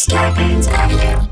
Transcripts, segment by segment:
Scarpins Avenue.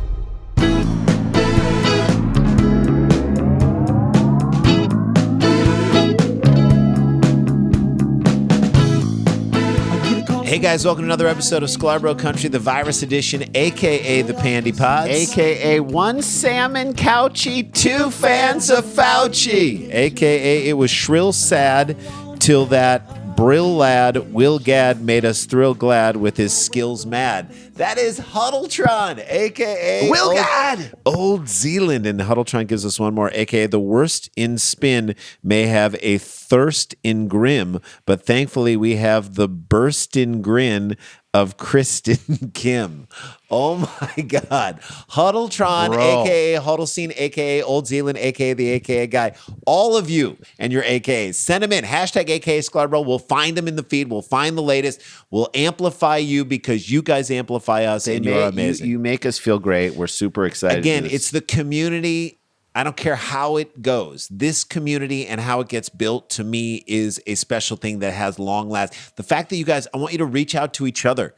Hey guys, welcome to another episode of Sklar Country, the virus edition, aka the Pandy Pods, AKA one salmon couchy, two fans of Fauci. aka it was shrill sad till that brill lad Will Gad made us thrill glad with his skills mad. That is Huddletron, aka Will Gad. Old Zealand, and Huddletron gives us one more, aka the worst in spin may have a thirst in grim, but thankfully we have the burst in grin of Kristen Kim. Oh my God. Huddletron, Bro. aka Huddlescene, aka Old Zealand, aka the aka guy. All of you and your AKAs, send them in. Hashtag aka Sklar. We'll find them in the feed. We'll find the latest. We'll amplify you because you guys amplify us and you're amazing. You make us feel great. We're super excited. Again, it's the community. I don't care how it goes. This community and how it gets built, to me, is a special thing that has long last. The fact that you guys, I want you to reach out to each other,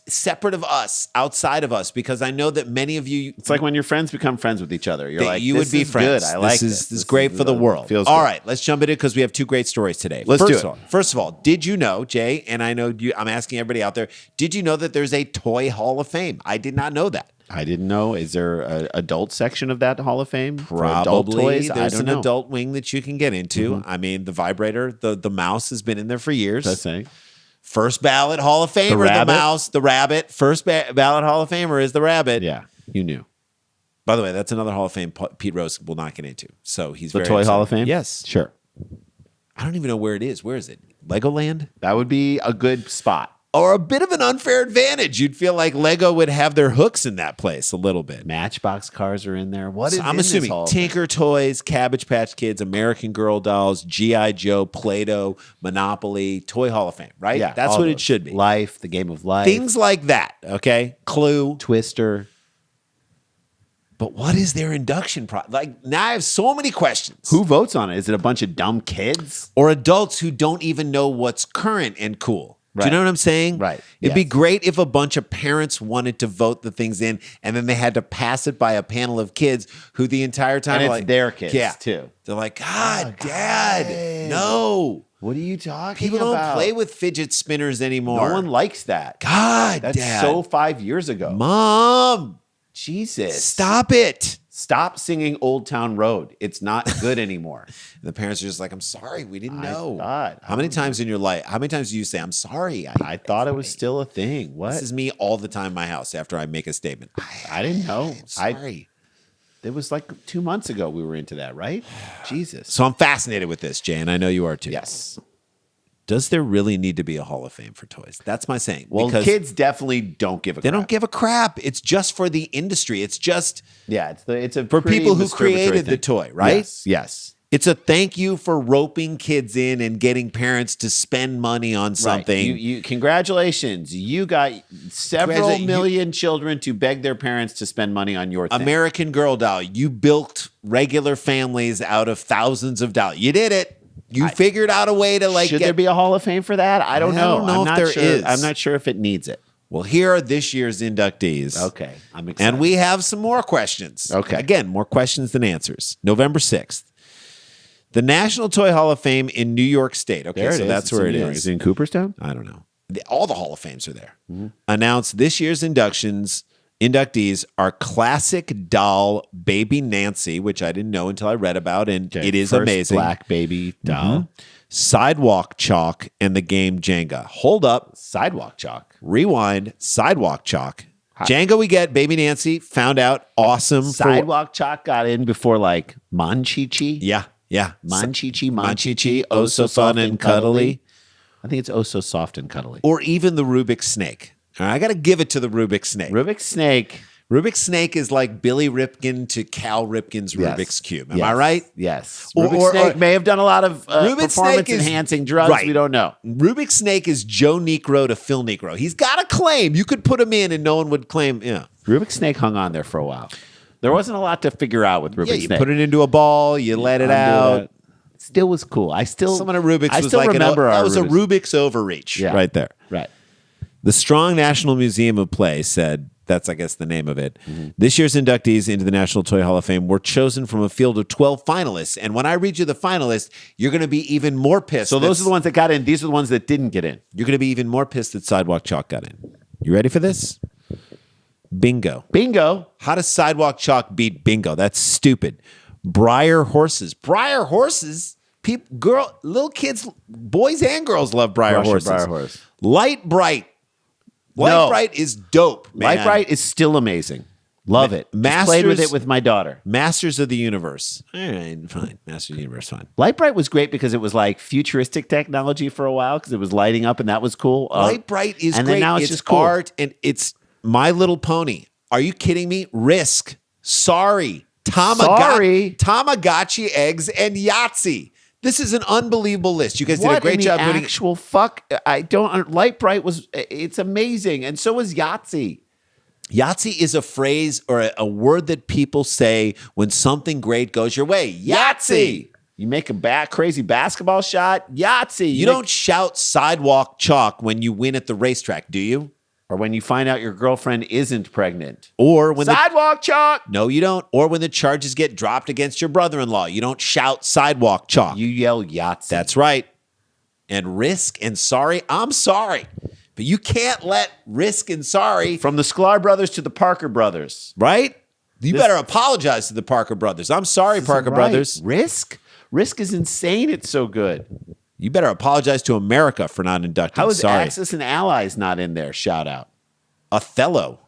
separate of us, outside of us, because I know that many of you. It's like when your friends become friends with each other. You're like, you would be friends. Good. I like this. This is great for the world. Feels all good. right, let's jump into it because we have two great stories today. Let's do it. First of all, did you know, Jay, and I know you, I'm asking everybody out there, did you know that there's a Toy Hall of Fame? I did not know that. I didn't know. Is there an adult section of that Hall of Fame? For adult Probably. toys? There's I don't an know. adult wing that you can get into. I mean, the vibrator, the mouse has been in there for years. That's saying. First ballot Hall of Famer, the rabbit? mouse, the rabbit. First ballot Hall of Famer is the rabbit. Yeah, you knew. By the way, that's another Hall of Fame Pete Rose will not get into. So he's The very Toy upset. Hall of Fame? Yes. Sure. I don't even know where it is. Where is it? Legoland? That would be a good spot. Or a bit of an unfair advantage. You'd feel like Lego would have their hooks in that place a little bit. Matchbox cars are in there. What So is I'm in this assuming Hall of Fame? Tinker Toys, Cabbage Patch Kids, American Girl dolls, G.I. Joe, Play-Doh, Monopoly, Toy Hall of Fame, right? Yeah, That's all what it those. should be. Life, the game of life. Things like that, okay? Clue. Twister. But what is their induction process? Like, now I have so many questions. Who votes on it? Is it a bunch of dumb kids? Or adults who don't even know what's current and cool. Do you Right. know what I'm saying? Right. It'd be Yes. great if a bunch of parents wanted to vote the things in and then they had to pass it by a panel of kids who the entire time And are it's like, their kids, yeah. too. They're like, God, Dad, no. What are you talking People don't about? play with fidget spinners anymore. No one likes that. God, That's Dad. so 5 years ago. Mom, Jesus. stop it. Stop singing Old Town Road. It's not good anymore. The parents are just like, I'm sorry, we didn't know. thought- How many times in your life, how many times do you say, I'm sorry? I thought it was still a thing. What? This is me all the time in my house after I make a statement. I didn't know. I'm sorry. It was like 2 months ago we were into that, right? Jesus. So I'm fascinated with this, Jay, and I know you are too. Yes. Does there really need to be a Hall of Fame for toys? That's my saying. Well, because kids definitely don't give a they crap. don't give a crap. It's just for the industry. It's just Yeah, it's a for pretty people who masturbatory created the thing. toy, right? Yes. It's a thank you for roping kids in and getting parents to spend money on something. Right. You congratulations. You got several Congratulations. million children to beg their parents to spend money on your thing. American Girl doll. You built regular families out of thousands of dollars. You did it. You figured out a way to Should there be a Hall of Fame for that? I don't know. don't know I'm if not there sure. is. I'm not sure if it needs it. Well, here are this year's inductees. Okay. I'm excited. And we have some more questions. Okay. Again, more questions than answers. November 6th. The National Toy Hall of Fame in New York State. Okay, there it so is. that's It's where in it New York. is. Is it in Cooperstown? I don't know. All the Hall of Fames are there. Announced this year's inductees are classic doll Baby Nancy, which I didn't know until I read about, and it is First amazing. Black baby doll. Sidewalk Chalk and the game Jenga. Hold up. Sidewalk Chalk. Rewind. Sidewalk Chalk. Jenga we get. Baby Nancy. Found out. Awesome. Sidewalk Chalk got in before like Monchichi. Yeah. Monchichi. Oh, so fun and cuddly. I think it's oh so soft and cuddly. Or even the Rubik's Snake. All right, I got to give it to the Rubik's Snake. Rubik's Snake. Rubik's Snake is like Billy Ripken to Cal Ripken's Yes. Rubik's Cube. Am Yes. I right? Yes. Or- Rubik's or- Snake or- may have done a lot of Rubik's Snake is- performance-enhancing drugs. Right. We don't know. Rubik's Snake is Joe Negro to Phil Negro. He's got a claim. You could put him in and no one would claim. Yeah. Rubik's Snake hung on there for a while. There wasn't a lot to figure out with Rubik's Yeah, you Snake. put it into a ball, you let it Undo out. that. Still was cool. Someone at Rubik's I was still like, remember that our was a Rubik's overreach Yeah. right there. Right. The Strong National Museum of Play said, That's, I guess, the name of it. This year's inductees into the National Toy Hall of Fame were chosen from a field of 12 finalists. And when I read you the finalists, you're going to be even more pissed. So those are the ones that got in. These are the ones that didn't get in. You're going to be even more pissed that Sidewalk Chalk got in. You ready for this? Bingo. Bingo. How does Sidewalk Chalk beat bingo? That's stupid. Briar horses. Briar horses? Little kids, boys and girls love Briar horses. Briar horse. Light Bright. Light Bright is dope, man. Light Bright is still amazing. Love it. Just played with it with my daughter. Masters of the Universe. All right, fine. Masters of the Universe, fine. Light Bright was great because it was like futuristic technology for a while because it was lighting up and that was cool. Light Bright is and great. Then now it's just cool. Art and it's My Little Pony. Are you kidding me? Risk. Sorry. Tamagotchi eggs and Yahtzee. This is an unbelievable list. You guys did a great job putting actual fuck. I don't. Light Bright it's amazing, and so was Yahtzee. Yahtzee is a phrase or a word that people say when something great goes your way. Yahtzee. You make a crazy basketball shot. Yahtzee. You don't shout Sidewalk Chalk when you win at the racetrack, do you? Or when you find out your girlfriend isn't pregnant. Or when Sidewalk Chalk. No, you don't. Or when the charges get dropped against your brother-in-law. You don't shout Sidewalk Chalk. You yell Yahtzee. That's right. And Risk and Sorry, I'm sorry. But you can't let Risk and Sorry... From the Sklar brothers to the Parker brothers. Right? You better apologize to the Parker brothers. I'm sorry, Parker brothers. Risk? Risk is insane. It's so good. You better apologize to America for not inducting. How is Sorry. Axis and Allies not in there? Shout out. Othello.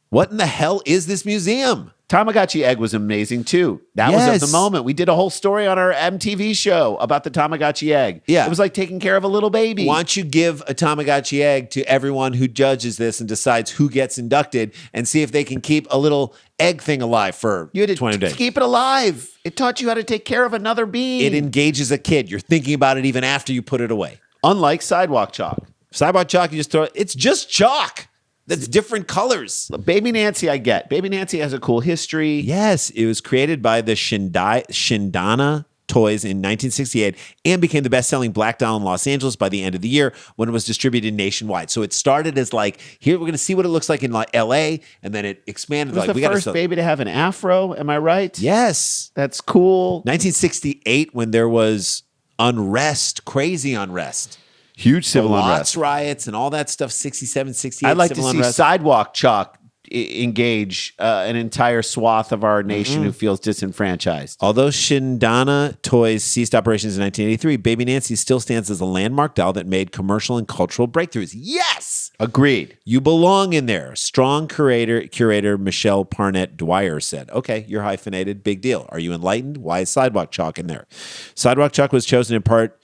What in the hell is this museum? Tamagotchi egg was amazing too. That was of the moment. We did a whole story on our MTV show about the Tamagotchi egg. Yeah. It was like taking care of a little baby. Why don't you give a Tamagotchi egg to everyone who judges this and decides who gets inducted and see if they can keep a little egg thing alive for 20 days. Keep it alive. It taught you how to take care of another being. It engages a kid. You're thinking about it even after you put it away. Unlike Sidewalk Chalk. Sidewalk Chalk, you just throw it. It's just chalk. That's different colors. Baby Nancy, I get. Baby Nancy has a cool history. Yes, it was created by the Shindana Toys in 1968 and became the best-selling black doll in Los Angeles by the end of the year when it was distributed nationwide. So it started as like, here, we're going to see what it looks like in like L.A., and then it expanded. It was the first baby to have an afro, am I right? Yes. That's cool. 1968 when there was unrest, crazy unrest. Huge civil the unrest. Lots riots and all that stuff, 67, 68. I'd like to see unrest. Sidewalk Chalk engage an entire swath of our nation who feels disenfranchised. Although Shindana Toys ceased operations in 1983, Baby Nancy still stands as a landmark doll that made commercial and cultural breakthroughs. Yes! Agreed. You belong in there. Strong curator Michelle Parnett Dwyer said, okay, you're hyphenated. Big deal. Are you enlightened? Why is Sidewalk Chalk in there? Sidewalk Chalk was chosen in part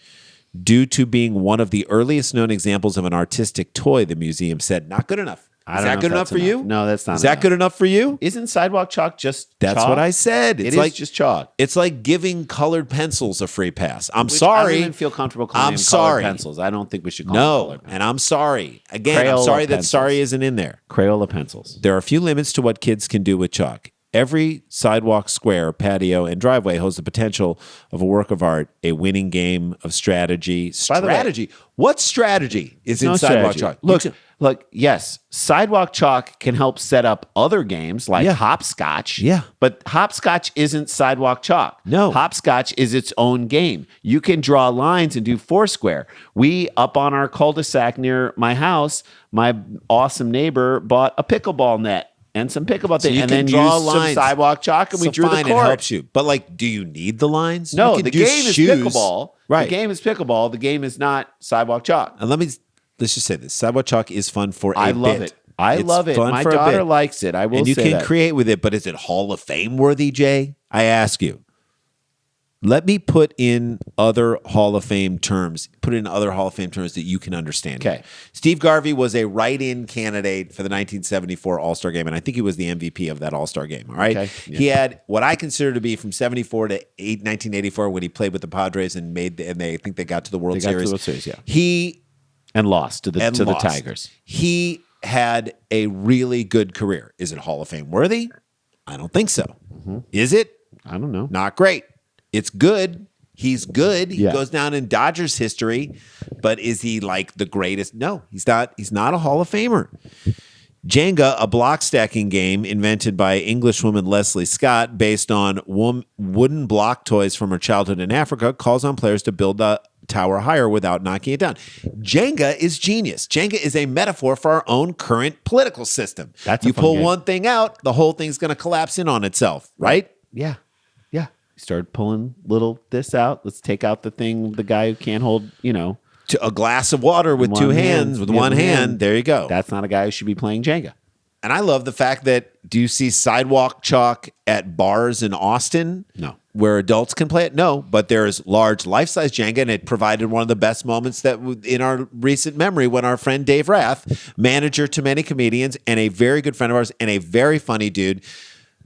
due to being one of the earliest known examples of an artistic toy, the museum said. Not good enough. Is that good enough for you? No, that's not. Is that good enough for you? Isn't Sidewalk Chalk just That's chalk? what I said. It's like just chalk. It's like giving colored pencils a free pass. I'm sorry. I don't even feel comfortable calling them colored pencils. I don't think we should call them colored pencils. And I'm sorry. Again, Crayola I'm sorry pencils. that sorry isn't in there. Crayola pencils. There are a few limits to what kids can do with chalk. Every sidewalk, square, patio, and driveway holds the potential of a work of art, a winning game of strategy. Strategy? What strategy is in Sidewalk Chalk? Look, yes, Sidewalk Chalk can help set up other games like hopscotch. Yeah. But hopscotch isn't Sidewalk Chalk. No. Hopscotch is its own game. You can draw lines and do foursquare. We, up on our cul-de-sac near my house, my awesome neighbor bought a pickleball net and some pickleball things, and then draw used lines. some Sidewalk Chalk, and we drew the It court. helps you. But like, do you need the lines? No, You can the do game is shoes. pickleball. Right. The game is pickleball. The game is not Sidewalk Chalk. And let's just say this. Sidewalk Chalk is fun for a bit. I love it. I love it. My daughter likes it. I will say that. And you can create with it, but is it Hall of Fame worthy, Jay? I ask you. Let me put in other Hall of Fame terms. Put in other Hall of Fame terms that you can understand. Okay. Steve Garvey was a write-in candidate for the 1974 All-Star Game, and I think he was the MVP of that All-Star Game. All right. Okay. Yeah. He had what I consider to be from 74 to 1984 when he played with the Padres and I think they got to the World Series. Got to the World Series, yeah. He and lost to the Tigers. He had a really good career. Is it Hall of Fame worthy? I don't think so. Is it? I don't know. Not great. It's good. He's good. He Yeah. goes down in Dodgers history, but is he like the greatest? No, he's not. He's not a Hall of Famer. Jenga, a block stacking game invented by Englishwoman Leslie Scott based on wooden block toys from her childhood in Africa, calls on players to build a tower higher without knocking it down. Jenga is genius. Jenga is a metaphor for our own current political system. That's you a fun pull game. one thing out, the whole thing's going to collapse in on itself, right? Yeah. Yeah. You start pulling this out. Let's take out the guy who can't hold, To a glass of water with two hands, with one hand. There you go. That's not a guy who should be playing Jenga. And I love the fact that, do you see Sidewalk Chalk at bars in Austin? No. Where adults can play it? No, but there's large life-size Jenga, and it provided one of the best moments that in our recent memory when our friend Dave Rath, manager to many comedians and a very good friend of ours and a very funny dude,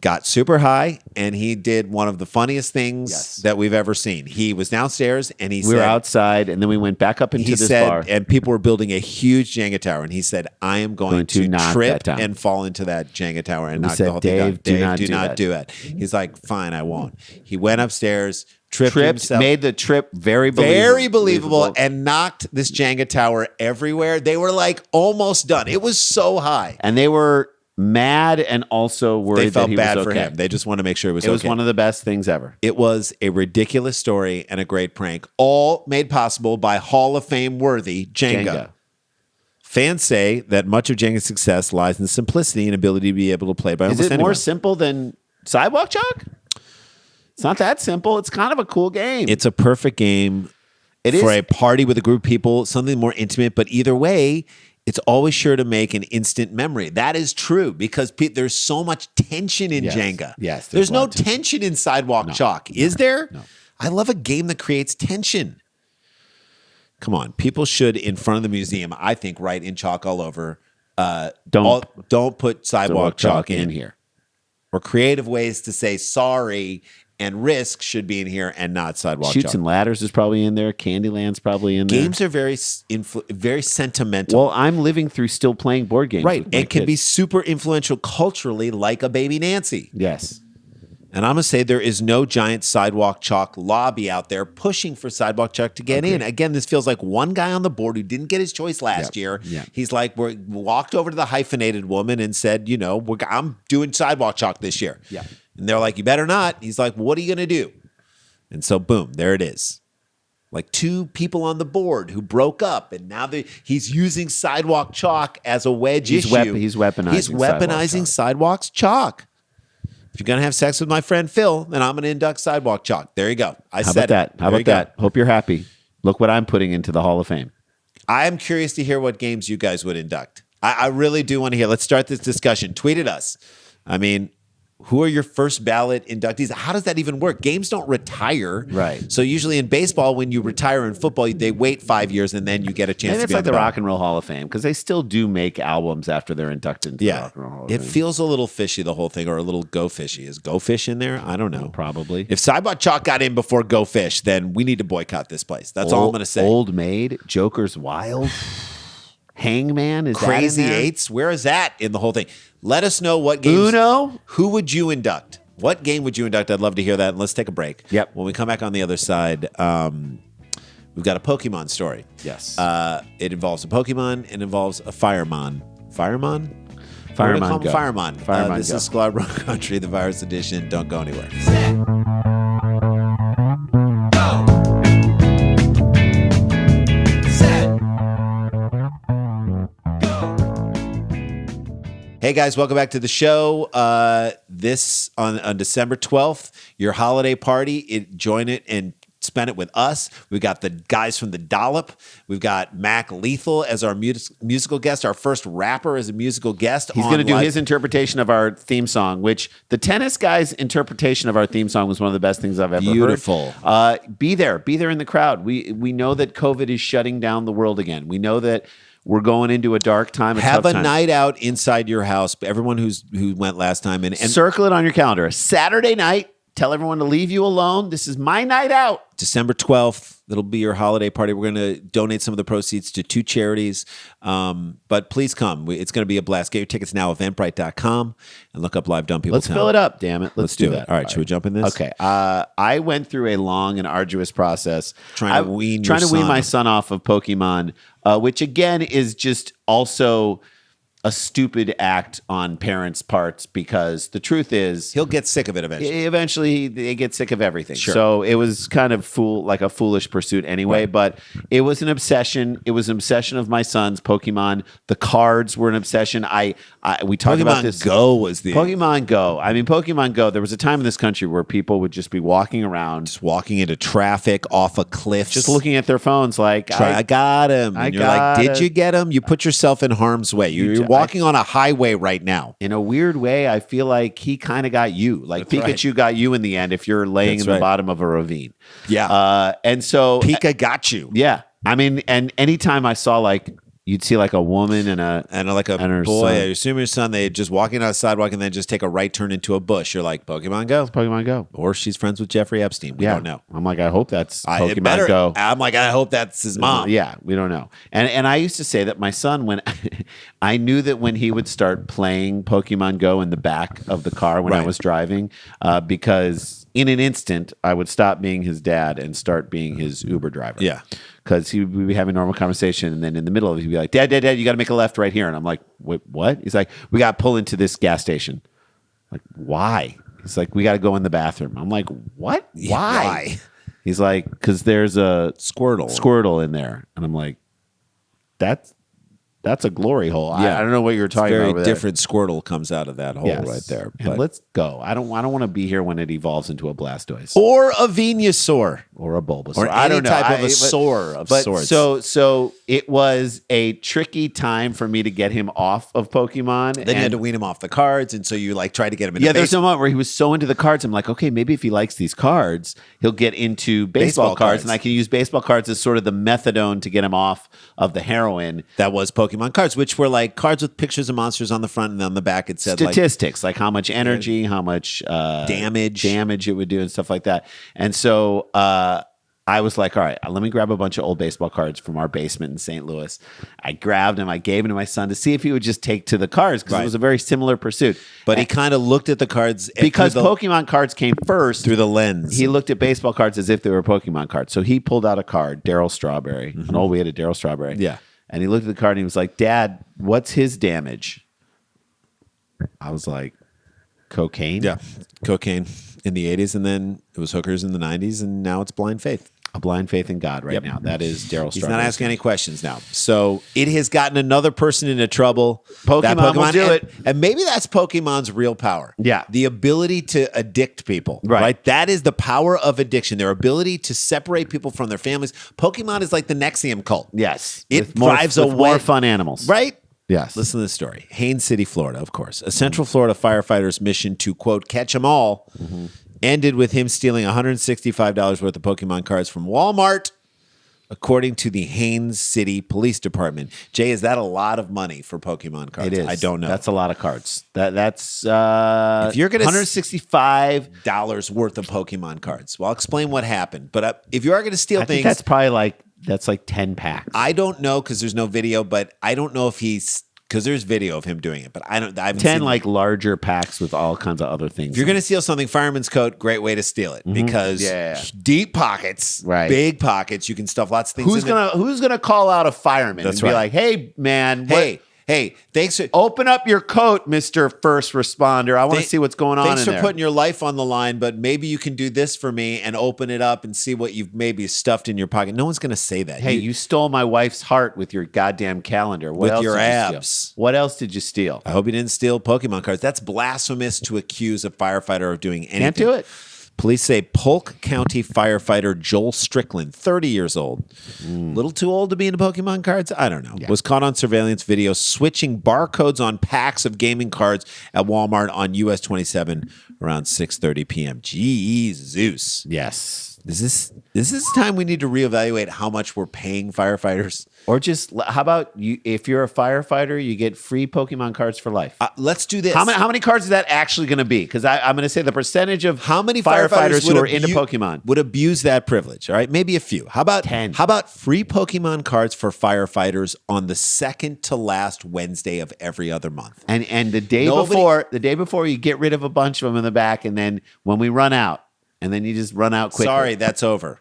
got super high, and he did one of the funniest things that we've ever seen. He was downstairs, and we were outside, and then we went back up into this bar. And people were building a huge Jenga tower, and he said, I am going to knock trip that down. and fall into that Jenga tower and knock said, the whole thing down. Dave, Do not do it. He's like, fine, I won't. He went upstairs, tripped himself. Made the trip very believable, and knocked this Jenga tower everywhere. They were like almost done. It was so high. and they were mad and also worried They felt that he bad was for okay. him. They just wanted to make sure it was It was okay. one of the best things ever. It was a ridiculous story and a great prank, all made possible by Hall of Fame worthy Jenga. Fans say that much of Jenga's success lies in the simplicity and ability to be able to play by Is almost it anyone. more simple than Sidewalk Chalk? It's not that simple. It's kind of a cool game. It's a perfect game for a party with a group of people, something more intimate, but either way, it's always sure to make an instant memory. That is true because there's so much tension in Jenga. Yes, there's a no lot of tension in Sidewalk Chalk. Is there? No. I love a game that creates tension. Come on, people should in front of the museum, I think, write in chalk all over. Don't put Sidewalk Chalk in here. Or creative ways to say sorry and Risk should be in here and not Sidewalk Chutes Chalk. and Ladders is probably in there. Candyland's probably in there. Games are very sentimental. Well, I'm living through still playing board games. Right. with my It can be kids. super influential culturally, like a Baby Nancy. Yes. And I'm going to say there is no giant Sidewalk Chalk lobby out there pushing for Sidewalk Chalk to get in. Again, this feels like one guy on the board who didn't get his choice last year. Yeah. He's like, walked over to the hyphenated woman and said, I'm doing Sidewalk Chalk this year. Yeah. And they're like, you better not. He's like, well, what are you going to do? And so, boom, there it is. Like two people on the board who broke up, and now he's using Sidewalk Chalk as a wedge issue. He's weaponizing Sidewalk Chalk. If you're going to have sex with my friend Phil, then I'm going to induct Sidewalk Chalk. There you go. How about that? Hope you're happy. Look what I'm putting into the Hall of Fame. I'm curious to hear what games you guys would induct. I really do want to hear. Let's start this discussion. Tweet at us. I mean, who are your first ballot inductees? How does that even work? Games don't retire. Right. So usually in baseball, when you retire in football, they wait 5 years and then you get a chance Maybe to it's be like on the ballot. Rock and Roll Hall of Fame because they still do make albums after they're inducted into the Rock and Roll Hall of It Fame. feels a little fishy, the whole thing, or a little Go Fishy. Is Go Fish in there? I don't know. Probably. If Sidewalk Chalk got in before Go Fish, then we need to boycott this place. That's all I'm going to say. Old Maid, Joker's Wild, Hangman is Crazy that in there? Eights, where is that in the whole thing? Let us know what games. Uno? Who would you induct? What game would you induct? I'd love to hear that. And let's take a break. Yep. When we come back on the other side, we've got a Pokemon story. Yes. It involves a Pokemon. It involves a Fireman. Fireman? Fireman Go. Fireman. Fireman This Go. is Sklar Bro Country, the virus edition. Don't go anywhere. Hey guys, welcome back to the show. This on December 12th, your holiday party. Join it and spend it with us. We've got the guys from the Dollop. We've got Mac Lethal as our musical guest. Our first rapper as a musical guest. He's going to do his interpretation of our theme song, which the tennis guy's interpretation of our theme song was one of the best things I've ever Beautiful. heard. Be there in the crowd. We know that COVID is shutting down the world again. We know that we're going into a dark time. Have tough a time. night out inside your house. Everyone who went last time and Circle it on your calendar. A Saturday night. Tell everyone to leave you alone. This is my night out. December 12th, it'll be your holiday party. We're going to donate some of the proceeds to 2 charities. But please come. It's going to be a blast. Get your tickets now at eventbrite.com and look up Live Dumb People Let's Town. fill it up, damn it. Let's do it. that. All right, should we jump in this? Okay. I went through a long and arduous process Trying to wean my son. son off of Pokemon, which again is just also a stupid act on parents' parts because the truth is He'll get sick of it eventually. eventually they get sick of everything. Sure. So it was kind of like a foolish pursuit anyway, but it was an obsession. It was an obsession of my son's. Pokemon. The cards were an obsession. We talked about this. Pokemon Go was the Pokemon Go. I mean, Pokemon Go, there was a time in this country where people would just be walking around, just walking into traffic, off a cliff, just looking at their phones like, I got him. And you're like, did you get him? You put yourself in harm's way. You're walking on a highway right now. In a weird way, I feel like he kind of got you. Like That's Pikachu got you in the end if you're laying That's in the right. bottom of a ravine. Yeah. And so Pika got you. yeah. I mean, and anytime I saw like you'd see like a woman and And like a and her boy, son. I assume your son, they just walking on a sidewalk and then just take a right turn into a bush. You're like, Pokemon Go. Pokemon Go. Or she's friends with Jeffrey Epstein. We don't know. I'm like, I hope that's It Pokemon better- Go. I'm like, I hope that's his mom. Yeah, we don't know. And I used to say that my son, when I knew that when he would start playing Pokemon Go in the back of the car when I Right. was driving, because in an instant I would stop being his dad and start being his Uber driver. Yeah. Because he would be having a normal conversation, and then in the middle of it, he'd be like, Dad, you got to make a left right here. And I'm like, wait, what? He's like, we got to pull into this gas station. I'm like, why? He's like, we got to go in the bathroom. I'm like, what? Yeah, why? He's like, because there's a Squirtle. in there. And I'm like, that's a glory hole. Yeah. I don't know what you're talking Very about over there. different Squirtle comes out of that hole Yes. right there. And let's go. I don't want to be here when it evolves into a Blastoise or a Venusaur. or a Bulbasaur. Or I any don't know. type of a but- sore of but sorts. So it was a tricky time for me to get him off of Pokemon. Then you had to wean him off the cards, and so you like try to get him into Yeah, there's baseball. a moment where he was so into the cards. I'm like, okay, maybe if he likes these cards, he'll get into baseball cards, cards. and I can use baseball cards as sort of the methadone to get him off of the heroin. That was Pokemon cards, which were like cards with pictures of monsters on the front, and on the back it said Statistics, like how much energy, how much Damage. it would do, and stuff like that. And so I was like, all right, let me grab a bunch of old baseball cards from our basement in St. Louis. I grabbed them. I gave them to my son to see if he would just take to the cards because Right. it was a very similar pursuit. but he kind of looked at the cards Because through the, Pokemon cards came first, through the lens. he looked at baseball cards as if they were Pokemon cards. So he pulled out a card, Daryl Strawberry, an old we had a Daryl Strawberry. Yeah. And he looked at the card and he was like, Dad, what's his damage? I was like, cocaine? yeah, cocaine in the 80s, and then it was hookers in the 90s, and now it's blind faith. A blind faith in God right Yep. now. That is Daryl Strawberry. He's not asking any questions now. So it has gotten another person into trouble. Pokemon will do it. And maybe that's Pokemon's real power. Yeah. The ability to addict people. Right. That is the power of addiction. Their ability to separate people from their families. Pokemon is like the Nexium cult. Yes. It With more- drives with away more fun animals. Right? Yes. Listen to this story. Haines City, Florida, of course. A Central Florida firefighter's mission to, quote, catch them all ended with him stealing $165 worth of Pokemon cards from Walmart, according to the Haines City Police Department. Jay, is that a lot of money for Pokemon cards? It is. I don't know. That's a lot of cards. That's If you're gonna 165. dollars worth of Pokemon cards. Well, I'll explain what happened. But if you are going to steal I think things, that's probably like 10 packs. I don't know because there's no video, but I don't know if he's because there's video of him doing it, but I haven't 10 seen like larger packs with all kinds of other things. If you're going to steal something, fireman's coat, great way to steal it because Yeah. deep pockets, Right. big pockets, you can stuff lots of things. who's in there. gonna call out a fireman That's and be right. like, hey man, Hey, thanks for open up your coat, Mr. First Responder. I want to see what's going on Thanks in for there. putting your life on the line, but maybe you can do this for me and open it up and see what you've maybe stuffed in your pocket. No one's going to say that. Hey, you stole my wife's heart with your goddamn calendar. What With else your did you steal? abs. What else did you steal? I hope you didn't steal Pokemon cards. That's blasphemous to accuse a firefighter of doing anything. Can't do it. Police say Polk County firefighter Joel Strickland, 30 years old, little too old to be into Pokemon cards, I don't know, was caught on surveillance video switching barcodes on packs of gaming cards at Walmart on US 27 around 6:30 p.m. Jesus. Yes. Is this time we need to reevaluate how much we're paying firefighters? Or just how about you? If you're a firefighter, you get free Pokemon cards for life. Let's do this. How many cards is that actually going to be? Because I'm going to say the percentage of How many firefighters who would are into Pokemon. would abuse that privilege? All right, maybe a few. How about 10? How about free Pokemon cards for firefighters on the second to last Wednesday of every other month? And the day Nobody- before, you get rid of a bunch of them in the back, and then when we run out, and then you just run out quickly. Sorry, that's over.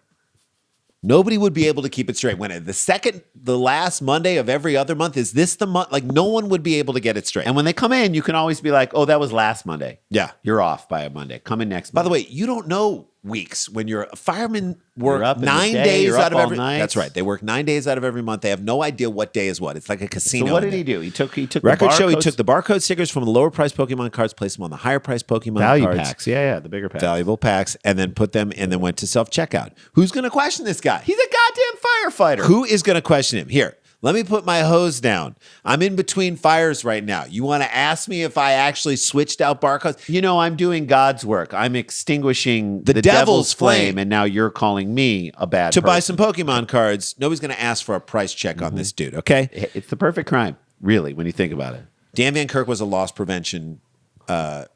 Nobody would be able to keep it straight. When the last Monday of every other month, is this the month? Like, no one would be able to get it straight. And when they come in, you can always be like, oh, that was last Monday. Yeah. You're off by a Monday. Come in next By Monday. the way, you don't know weeks when you're a fireman. You're Work up in the 9 day, days you're out up of all every. night. That's right. They work 9 days out of every month. They have no idea what day is what. It's like a casino. So what in did he there. do? He took Record the show. He barcodes- took the barcode stickers from the lower price Pokemon cards, placed them on the higher price Pokemon value cards, packs. Yeah, the bigger packs. valuable packs, and then put them and then went to self checkout. Who's going to question this guy? He's a goddamn firefighter. Who is going to question him? Here, let me put my hose down. I'm in between fires right now. You want to ask me if I actually switched out barcodes? You know, I'm doing God's work. I'm extinguishing The devil's flame. and now you're calling me a bad To person. buy some Pokemon cards, nobody's going to ask for a price check on this dude, okay? It's the perfect crime, really, when you think about it. Dan Van Kirk was a loss prevention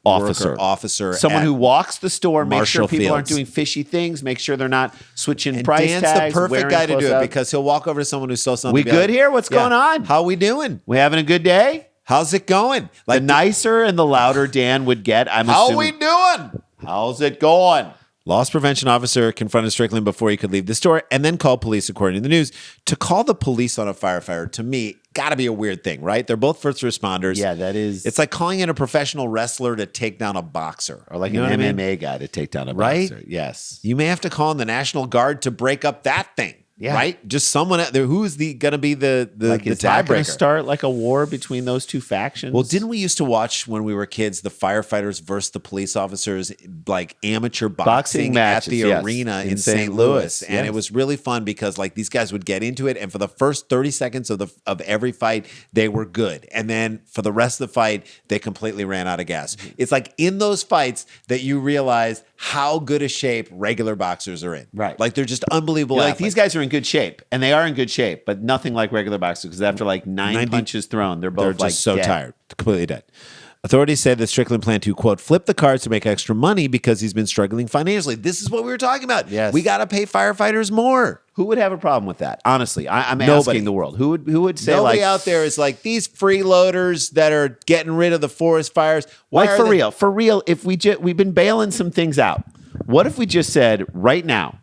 Officer. officer. Someone at who walks the store, makes sure Marshall people aren't Fields. doing fishy things, make sure they're not switching And price Dan's tags. the perfect wearing guy to do close it up. because he'll walk over to someone who sells something. We and be good here? What's going on? How we doing? We having a good day? How's it going? The nicer and the louder Dan would get, I'm how assuming. we doing? How's it going? Loss prevention officer confronted Strickland before he could leave the store and then called police, according to the news. To call the police on a firefighter, to me, got to be a weird thing, right? They're both first responders. Yeah, that is. It's like calling in a professional wrestler to take down a boxer. or like You know an what I MMA mean? guy to take down a Right? boxer. Yes. You may have to call in the National Guard to break up that thing. Yeah. Right? Just someone out there. Who's going to be the Like, is that going to tiebreaker? start like a war between those two factions? Well, didn't we used to watch when we were kids the firefighters versus the police officers, like amateur boxing matches, at the yes, arena in in St. St. Louis, Louis, and yes. it was really fun because like these guys would get into it, and for the first 30 seconds of every fight, they were good, and then for the rest of the fight, they completely ran out of gas. It's like in those fights that you realize how good a shape regular boxers are in. Right. Like they're just unbelievable. You're like, athletes. these guys are in good shape, and they are in good shape, but nothing like regular boxers because after like 90 punches thrown, they're both They're like just so dead. tired, completely dead. Authorities said that Strickland planned to, quote, flip the cards to make extra money because he's been struggling financially. This is what we were talking about. Yes. We got to pay firefighters more. Who would have a problem with that? Honestly, I'm Nobody. asking the world. Who would say Nobody like out there is like, these freeloaders that are getting rid of the forest fires. Why like are for real? If we've been bailing some things out, what if we just said right now,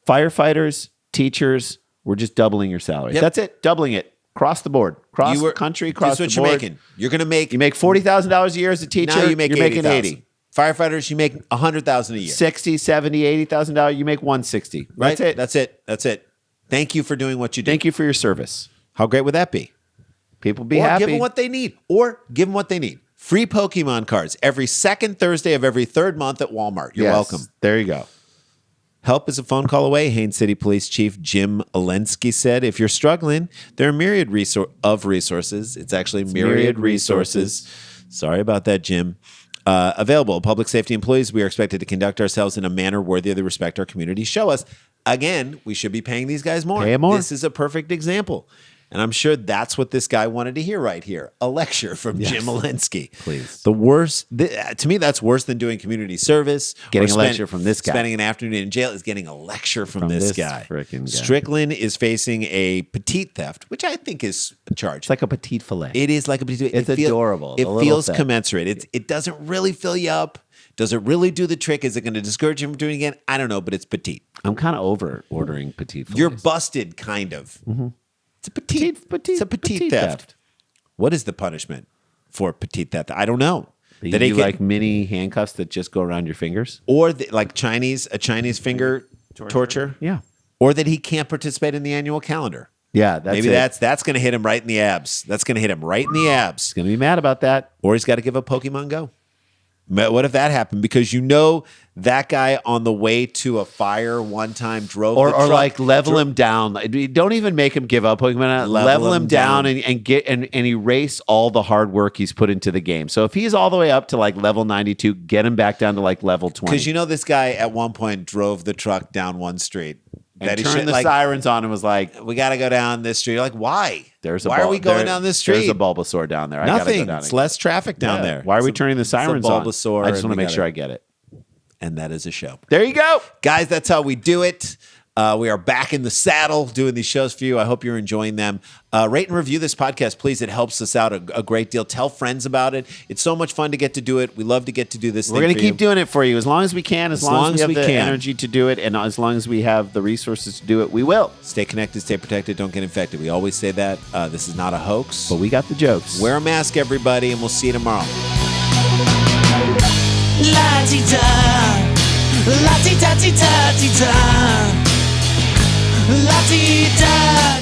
firefighters, teachers, we're just doubling your salary. Yep. That's it, doubling it across the board, across You were, the country, across This is the what you're board. making. You're going to make, You make $40,000 a year as a teacher. now you make you're making 80,000. Firefighters, you make 100,000 a year. 60, 70, $80,000. You make 160. Right? That's it. That's it. Thank you for doing what you do. Thank you for your service. How great would that be? People be or happy. give them what they need. Or give them what they need. Free Pokemon cards every second Thursday of every third month at Walmart. You're Yes. welcome. There you go. Help is a phone call away, Haines City Police Chief Jim Olensky said. If you're struggling, there are myriad of resources. It's actually myriad resources. Sorry about that, Jim. Available. Public safety employees, we are expected to conduct ourselves in a manner worthy of the respect our community show us. Again, we should be paying these guys more. Pay 'em more. This is a perfect example. And I'm sure that's what this guy wanted to hear right here. A lecture from Jim Olensky. Please. The worst, to me, that's worse than doing community service. Getting or a lecture from this guy. Spending an afternoon in jail is getting a lecture from this guy. frickin' guy. Strickland is facing a petite theft, which I think is a charge. It's like a petite fillet. It is like a petite. It's adorable. It The little feels theft. commensurate. It doesn't really fill you up. Does it really do the trick? Is it going to discourage you from doing it again? I don't know, but it's petite. I'm kind of over ordering petite fillets. You're busted, kind of. It's a petite. It's a petite theft. What is the punishment for petite theft? I don't know. They do like mini handcuffs that just go around your fingers? or like a Chinese finger torture. Yeah. Or that he can't participate in the annual calendar. Yeah, that's Maybe it. that's going to hit him right in the abs. That's going to hit him right in the abs. Going to be mad about that. Or he's got to give up Pokemon Go. What if that happened? Because you know that guy on the way to a fire one time drove Or the truck, like level him down. Don't even make him give up Pokemon. Level him down and get and erase all the hard work he's put into the game. So if he's all the way up to like level 92, get him back down to like level 20. Because you know this guy at one point drove the truck down one street. and he turned should, the like, sirens on and was like, we got to go down this street. You're like, why? why are we going down this street? There's a Bulbasaur down there. I gotta Nothing. go down It's again. less traffic down Yeah. there. Why are we It's a- turning the it's a sirens on? Bulbasaur I just and want to we make sure gotta- I get it. And that is a show. There you go. Guys, that's how we do it. We are back in the saddle doing these shows for you. I hope you're enjoying them. Rate and review this podcast, please. It helps us out a great deal. Tell friends about it. It's so much fun to get to do it. We love to get to do this. We're going to keep doing it for you as long as we can, as long as we have the can. energy to do it, and as long as we have the resources to do it, we will. Stay connected, stay protected, don't get infected. We always say that. This is not a hoax. But we got the jokes. Wear a mask, everybody, and we'll see you tomorrow. La-ti-da, la-ti-da-ti-da-ti-da, la-ti-da.